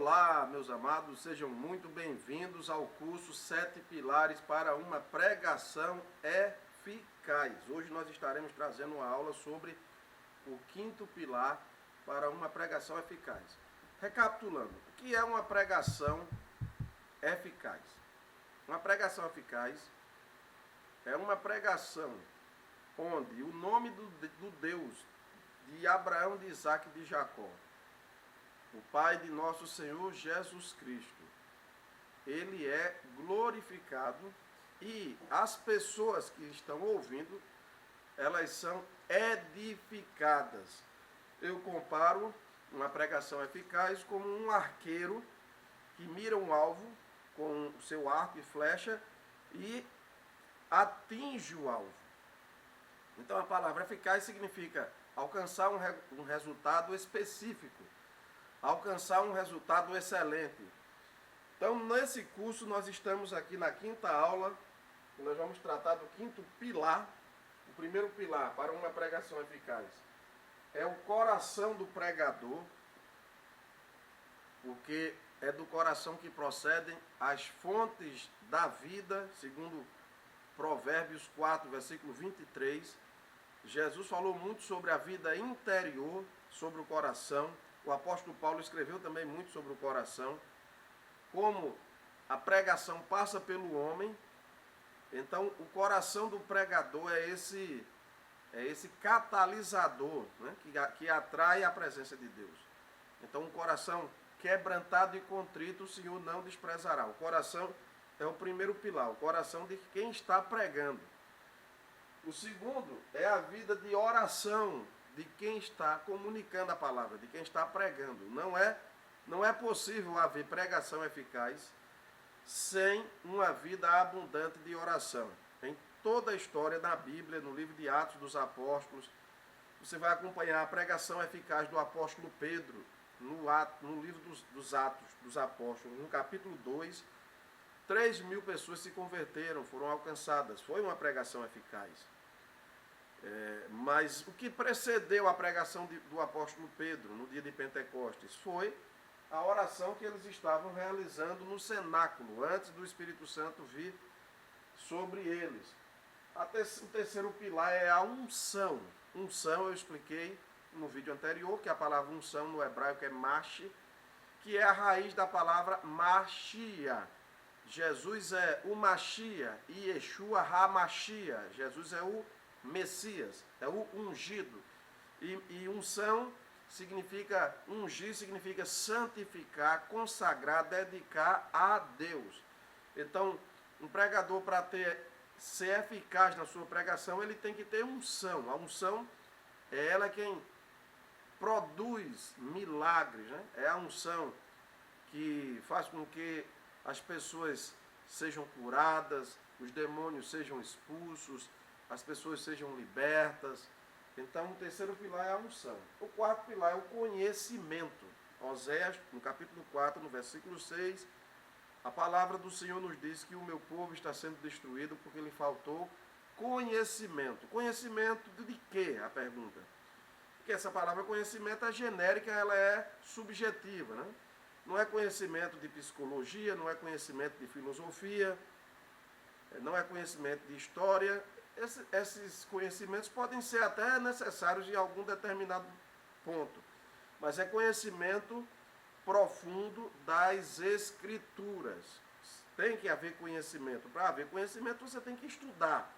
Olá, meus amados, sejam muito bem-vindos ao curso 7 Pilares para uma Pregação Eficaz. Hoje nós estaremos trazendo uma aula sobre o quinto pilar para uma pregação eficaz. Recapitulando, o que é uma pregação eficaz? Uma pregação eficaz é uma pregação onde o nome do Deus de Abraão, de Isaac e de Jacó, o Pai de nosso Senhor Jesus Cristo, ele é glorificado e as pessoas que estão ouvindo, elas são edificadas. Eu comparo uma pregação eficaz como um arqueiro que mira um alvo com o seu arco e flecha e atinge o alvo. Então a palavra eficaz significa alcançar um resultado específico, alcançar um resultado excelente. Então, nesse curso, nós estamos aqui na quinta aula, e nós vamos tratar do quinto pilar. O primeiro pilar para uma pregação eficaz é o coração do pregador, porque é do coração que procedem as fontes da vida, segundo Provérbios 4, versículo 23. Jesus falou muito sobre a vida interior, sobre o coração. O apóstolo Paulo escreveu também muito sobre o coração, como a pregação passa pelo homem. Então, o coração do pregador é esse catalisador, né, que atrai a presença de Deus. Então, um coração quebrantado e contrito, o Senhor não desprezará. O coração é o primeiro pilar, o coração de quem está pregando. O segundo é a vida de oração de quem está comunicando a palavra, de quem está pregando. Não é possível haver pregação eficaz sem uma vida abundante de oração. Em toda a história da Bíblia, no livro de Atos dos Apóstolos, você vai acompanhar a pregação eficaz do apóstolo Pedro, no livro dos Atos dos Apóstolos, no capítulo 2, 3.000 pessoas se converteram, foram alcançadas. Foi uma pregação eficaz. Mas o que precedeu a pregação do apóstolo Pedro no dia de Pentecostes foi a oração que eles estavam realizando no cenáculo, antes do Espírito Santo vir sobre eles. O terceiro pilar é a unção. Unção, eu expliquei no vídeo anterior, que a palavra unção no hebraico é mashi, que é a raiz da palavra Machia. Jesus é o Machia e Yeshua HaMachia. Jesus é o Messias, é o ungido. E unção significa, ungir significa santificar, consagrar, dedicar a Deus. Então, um pregador, para ser eficaz na sua pregação, ele tem que ter unção. A unção é ela quem produz milagres, né? É a unção que faz com que as pessoas sejam curadas, os demônios sejam expulsos, as pessoas sejam libertas. Então, o terceiro pilar é a unção. O quarto pilar é o conhecimento. Oséias, no capítulo 4, no versículo 6, a palavra do Senhor nos diz que o meu povo está sendo destruído porque lhe faltou conhecimento. Conhecimento de quê? A pergunta. Porque essa palavra conhecimento é genérica, ela é subjetiva, né? Não é conhecimento de psicologia, não é conhecimento de filosofia, não é conhecimento de história. Esses conhecimentos podem ser até necessários em algum determinado ponto, mas é conhecimento profundo das Escrituras. Tem que haver conhecimento. Para haver conhecimento, você tem que estudar,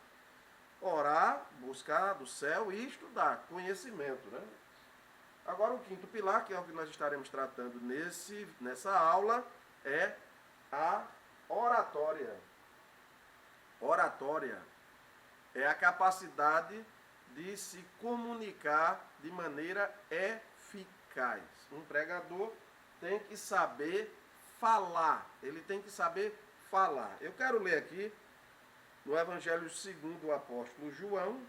orar, buscar do céu e estudar conhecimento, né? Agora, o quinto pilar, que é o que nós estaremos tratando nessa aula, é a oratória. Oratória é a capacidade de se comunicar de maneira eficaz. Um pregador tem que saber falar. Ele tem que saber falar. Eu quero ler aqui no Evangelho segundo o apóstolo João,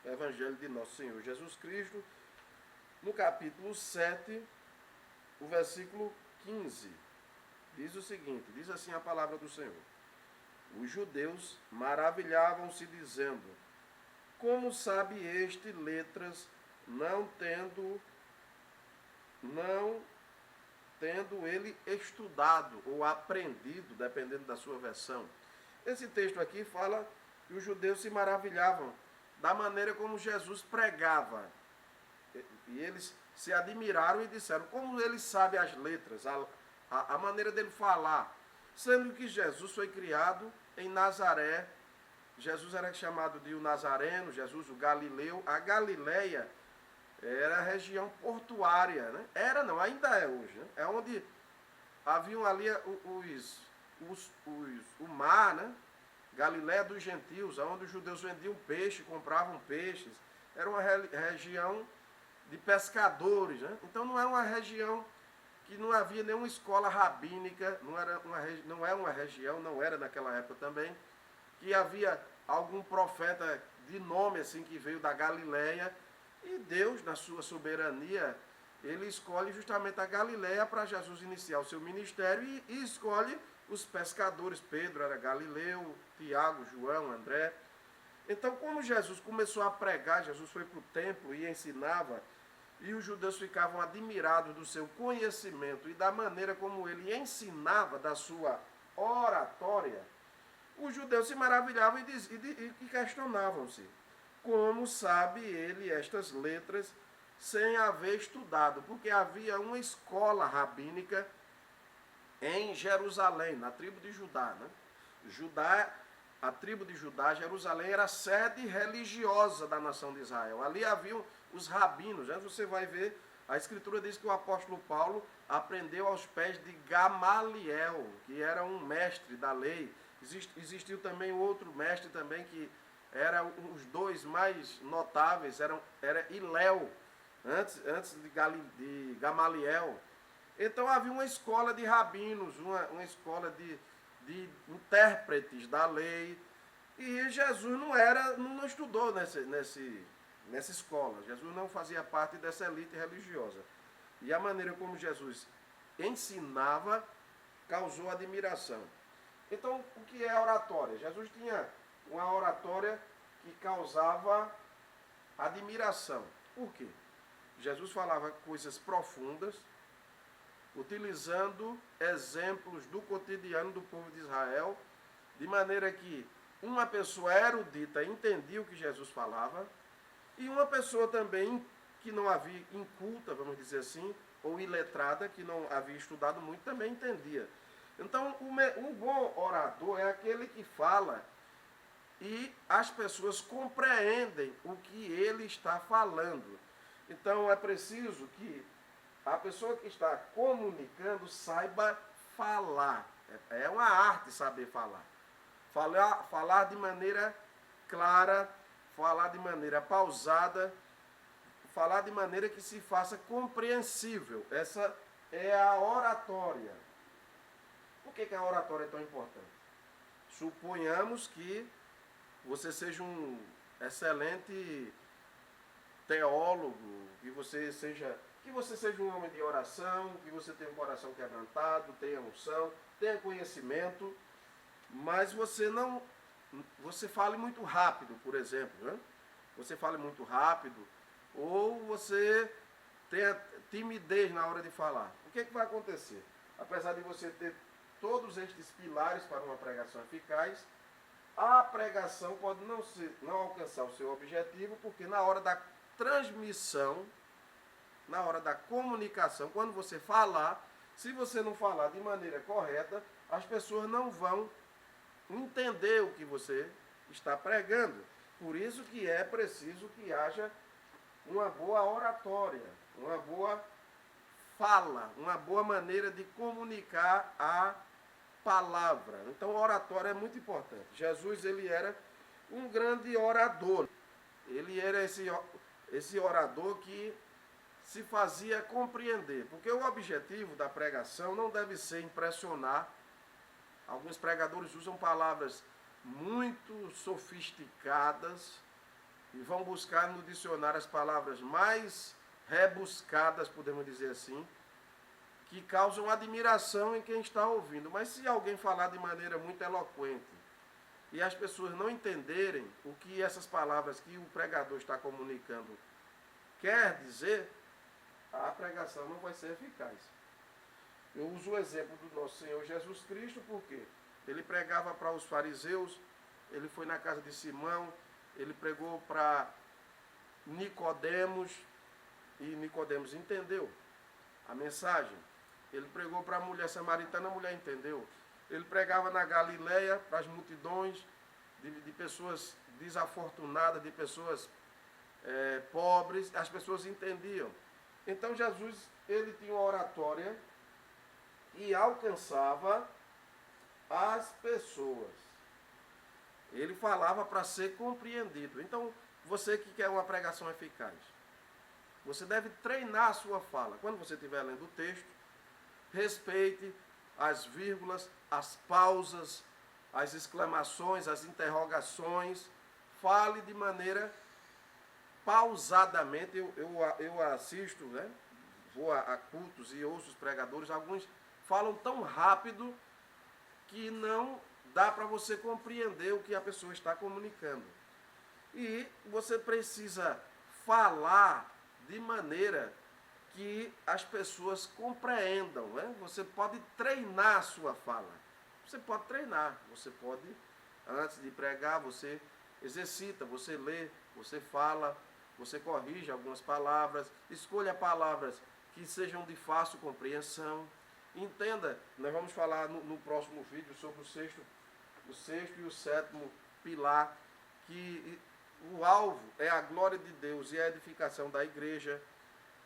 Evangelho de nosso Senhor Jesus Cristo, no capítulo 7, o versículo 15. Diz o seguinte, diz assim a palavra do Senhor. Os judeus maravilhavam-se dizendo, como sabe este letras, não tendo ele estudado ou aprendido, dependendo da sua versão. Esse texto aqui fala que os judeus se maravilhavam da maneira como Jesus pregava. E eles se admiraram e disseram, como ele sabe as letras, a maneira dele falar. Sendo que Jesus foi criado em Nazaré. Jesus era chamado de o Nazareno, Jesus o Galileu. A Galileia era a região portuária, né? Era não, ainda é hoje, né? É onde haviam ali o mar, né? Galileia dos gentios, onde os judeus vendiam peixe, compravam peixes. Era uma região de pescadores, né? Então não é uma região que não havia nenhuma escola rabínica, não é uma região, não era naquela época também, que havia algum profeta de nome assim que veio da Galileia, e Deus, na sua soberania, ele escolhe justamente a Galileia para Jesus iniciar o seu ministério e escolhe os pescadores. Pedro era galileu, Tiago, João, André. Então, como Jesus começou a pregar, Jesus foi para o templo e ensinava, e os judeus ficavam admirados do seu conhecimento e da maneira como ele ensinava, da sua oratória, os judeus se maravilhavam e questionavam-se. Como sabe ele estas letras sem haver estudado? Porque havia uma escola rabínica em Jerusalém, na tribo de Judá, né? A tribo de Judá, Jerusalém, era a sede religiosa da nação de Israel. Ali haviam os rabinos, né? Você vai ver, a Escritura diz que o apóstolo Paulo aprendeu aos pés de Gamaliel, que era um mestre da lei. Existiu também outro mestre também, que era os dois mais notáveis, era Hilel, antes de Gamaliel. Então havia uma escola de rabinos, uma escola de intérpretes da lei, e Jesus não estudou nessa escola. Jesus não fazia parte dessa elite religiosa. E a maneira como Jesus ensinava causou admiração. Então, o que é oratória? Jesus tinha uma oratória que causava admiração. Por quê? Jesus falava coisas profundas, utilizando exemplos do cotidiano do povo de Israel, de maneira que uma pessoa erudita entendia o que Jesus falava, e uma pessoa também que não havia inculta, vamos dizer assim, ou iletrada, que não havia estudado muito, também entendia. Então, um bom orador é aquele que fala e as pessoas compreendem o que ele está falando. Então, é preciso que a pessoa que está comunicando saiba falar. É uma arte saber falar. Falar de maneira clara, falar de maneira pausada, falar de maneira que se faça compreensível. Essa é a oratória. Por que a oratória é tão importante? Suponhamos que você seja um excelente teólogo, que você seja um homem de oração, que você tenha um coração quebrantado, tenha unção, tenha conhecimento, mas você fale muito rápido, por exemplo, né? Você fale muito rápido, ou você tenha timidez na hora de falar. O que vai acontecer? Apesar de você ter todos estes pilares para uma pregação eficaz, a pregação pode não alcançar o seu objetivo, porque na hora da transmissão, na hora da comunicação, quando você falar, se você não falar de maneira correta, as pessoas não vão entender o que você está pregando. Por isso que é preciso que haja uma boa oratória, uma boa fala, uma boa maneira de comunicar a palavra. Então, a oratória é muito importante. Jesus, ele era um grande orador. Ele era esse orador que se fazia compreender. Porque o objetivo da pregação não deve ser impressionar. Alguns pregadores usam palavras muito sofisticadas e vão buscar no dicionário as palavras mais rebuscadas, podemos dizer assim, que causam admiração em quem está ouvindo. Mas se alguém falar de maneira muito eloquente e as pessoas não entenderem o que essas palavras que o pregador está comunicando quer dizer, a pregação não vai ser eficaz. Eu uso o exemplo do nosso Senhor Jesus Cristo, porque ele pregava para os fariseus, ele foi na casa de Simão, ele pregou para Nicodemos, e Nicodemos entendeu a mensagem. Ele pregou para a mulher samaritana, a mulher entendeu. Ele pregava na Galileia para as multidões de pessoas desafortunadas, de pessoas pobres, as pessoas entendiam. Então Jesus, ele tinha uma oratória e alcançava as pessoas. Ele falava para ser compreendido. Então, você que quer uma pregação eficaz, você deve treinar a sua fala. Quando você estiver lendo o texto, respeite as vírgulas, as pausas, as exclamações, as interrogações. Fale de maneira pausadamente. Eu assisto, né? Vou a cultos e ouço os pregadores, alguns falam tão rápido que não dá para você compreender o que a pessoa está comunicando. E você precisa falar de maneira que as pessoas compreendam, né? Você pode treinar a sua fala. Você pode treinar, você pode, antes de pregar, você exercita, você lê, você fala, você corrige algumas palavras, escolha palavras que sejam de fácil compreensão. Entenda, nós vamos falar no próximo vídeo sobre o sexto e o sétimo pilar, que o alvo é a glória de Deus e a edificação da igreja.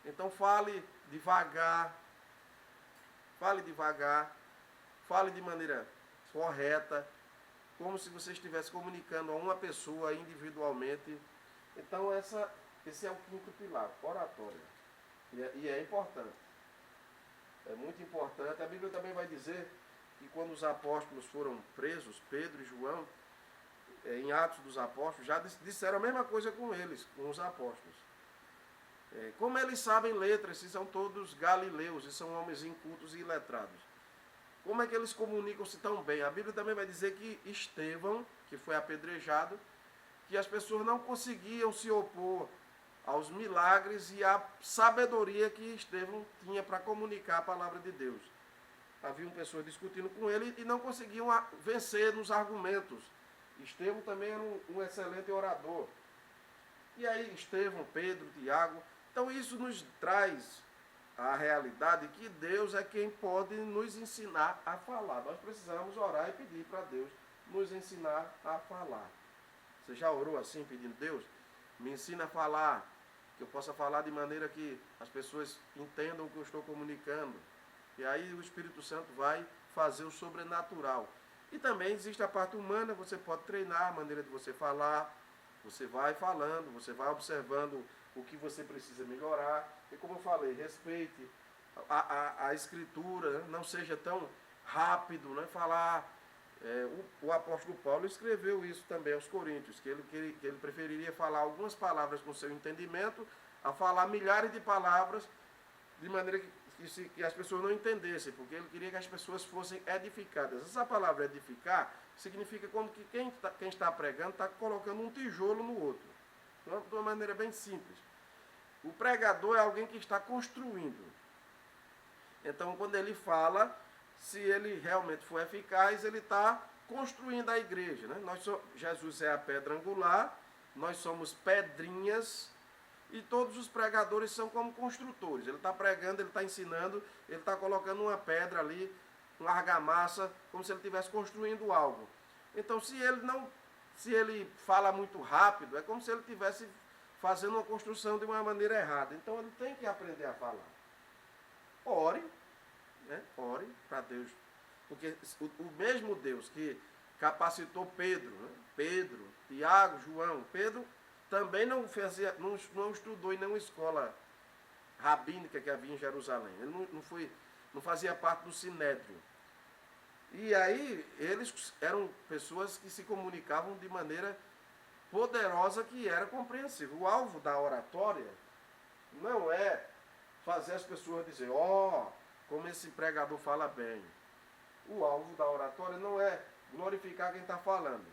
Então fale devagar, fale de maneira correta, como se você estivesse comunicando a uma pessoa individualmente. Então esse é o quinto pilar, oratória. E é importante. É muito importante. A Bíblia também vai dizer que quando os apóstolos foram presos, Pedro e João, em Atos dos Apóstolos, já disseram a mesma coisa com eles, com os apóstolos. Como eles sabem letras, se são todos galileus, e são homens incultos e iletrados. Como é que eles comunicam-se tão bem? A Bíblia também vai dizer que Estevão, que foi apedrejado, que as pessoas não conseguiam se opor aos milagres e à sabedoria que Estevão tinha para comunicar a palavra de Deus. Haviam pessoas discutindo com ele e não conseguiam vencer nos argumentos. Estevão também era um excelente orador. E aí Estevão, Pedro, Tiago. Então isso nos traz a realidade que Deus é quem pode nos ensinar a falar. Nós precisamos orar e pedir para Deus nos ensinar a falar. Você já orou assim, pedindo: Deus, me ensina a falar, que eu possa falar de maneira que as pessoas entendam o que eu estou comunicando. E aí o Espírito Santo vai fazer o sobrenatural. E também existe a parte humana, você pode treinar a maneira de você falar, você vai falando, você vai observando o que você precisa melhorar. E como eu falei, respeite a escritura, né? Não seja tão rápido, né? Falar. O apóstolo Paulo escreveu isso também aos Coríntios, que ele preferiria falar algumas palavras com seu entendimento a falar milhares de palavras de maneira que as pessoas não entendessem, porque ele queria que as pessoas fossem edificadas. Essa palavra edificar significa como que quem está pregando está colocando um tijolo no outro, de uma maneira bem simples. O pregador é alguém que está construindo. Então, quando ele fala, se ele realmente for eficaz, ele está construindo a igreja, né? Jesus é a pedra angular, nós somos pedrinhas, e todos os pregadores são como construtores. Ele está pregando, ele está ensinando, ele está colocando uma pedra ali, uma argamassa, como se ele estivesse construindo algo. Então, se ele fala muito rápido, é como se ele estivesse fazendo uma construção de uma maneira errada. Então, ele tem que aprender a falar. Ore, né? Ore para Deus. Porque o mesmo Deus que capacitou Pedro, né? Pedro, Tiago, João, Pedro também não estudou em nenhuma escola rabínica que havia em Jerusalém. Ele não fazia parte do Sinédrio. E aí eles eram pessoas que se comunicavam de maneira poderosa, que era compreensível. O alvo da oratória não é fazer as pessoas dizer: como esse pregador fala bem. O alvo da oratória não é glorificar quem está falando.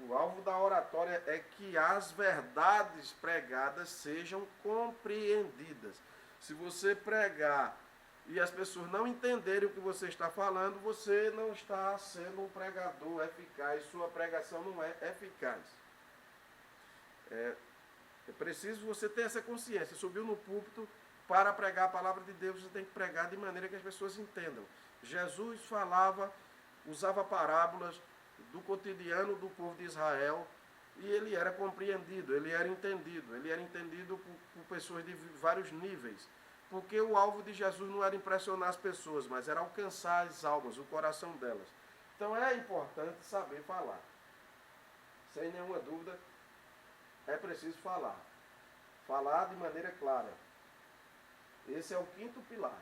O alvo da oratória é que as verdades pregadas sejam compreendidas. Se você pregar e as pessoas não entenderem o que você está falando, você não está sendo um pregador eficaz, sua pregação não é eficaz. É preciso você ter essa consciência. Subiu no púlpito para pregar a palavra de Deus, você tem que pregar de maneira que as pessoas entendam. Jesus falava, usava parábolas do cotidiano do povo de Israel, e ele era compreendido, ele era entendido por pessoas de vários níveis, porque o alvo de Jesus não era impressionar as pessoas, mas era alcançar as almas, o coração delas. Então é importante saber falar. Sem nenhuma dúvida, é preciso falar. Falar de maneira clara. Esse é o quinto pilar.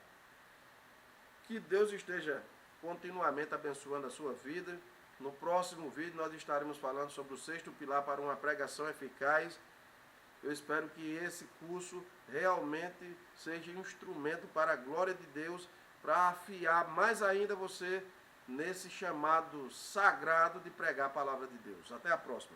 Que Deus esteja continuamente abençoando a sua vida. No próximo vídeo nós estaremos falando sobre o sexto pilar para uma pregação eficaz. Eu espero que esse curso realmente seja um instrumento para a glória de Deus, para afiar mais ainda você nesse chamado sagrado de pregar a palavra de Deus. Até a próxima.